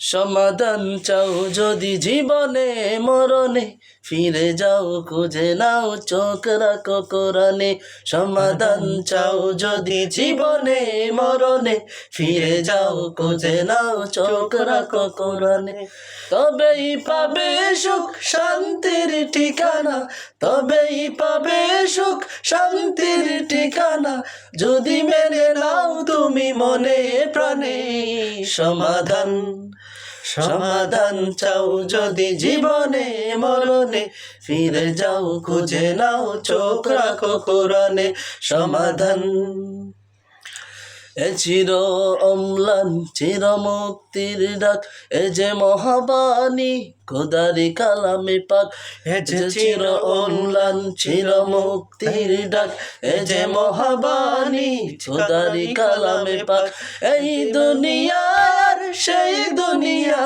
সমাধান চাও যদি জীবনে মরণে, ফিরে যাও খুঁজে নাও চোখ রাখো কোরআনে। সমাধান চাও যদি জীবনে মরণে, ফিরে যাও খুঁজে নাও চোখ রাখো কোরআনে। তবেই পাবে সুখ শান্তির ঠিকানা, তবেই পাবে সুখ শান্তির ঠিকানা, যদি মেনে নাও তুমি মনে প্রাণে। সমাধান সমাধান চাও যদি জীবনে মরণে, ফিরে যাও খুঁজে নাও চোখ রাখো কোরআনে। সমাধান এ চির অম্লান চির মুক্তির ডাক, এ যে মহাবাণী খোদারি কালামে পাক। এ যে চির অম্লান চির মুক্তির ডাক, এ যে মহাবাণী খোদারি কালামে পাক। এই দুনিয়ার সেই দুনিয়া,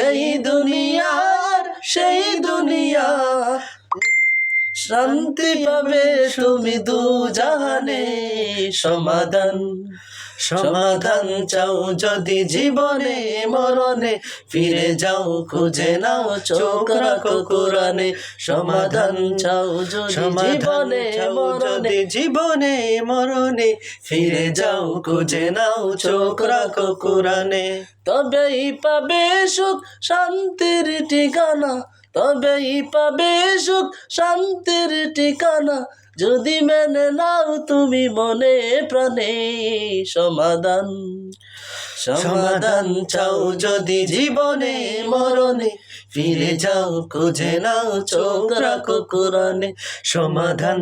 এই দুনিয়ার সেই দুনিয়া, শান্তি পাবে তুমি দু জাহানে। সমাধান সমাধান চাও যদি জীবনে মরণে, ফিরে যাও খুঁজে নাও চোখ রাখো কোরআনে। সমাধান চাও যদি জীবনে মরণে, জীবনে মরণে, ফিরে যাও খুঁজে নাও চোখ রাখো কোরআনে। তবেই পাবে সুখ শান্তির ঠিকানা, তবেই পাবে সুখ শান্তির ঠিকানা, যদি মেনে নাও তুমি মনে প্রাণে। সমাধান সমাধান চাও যদি জীবনে মরণে, ফিরে যাও খুঁজে নাও চোখ রাখো কোরআনে। সমাধান।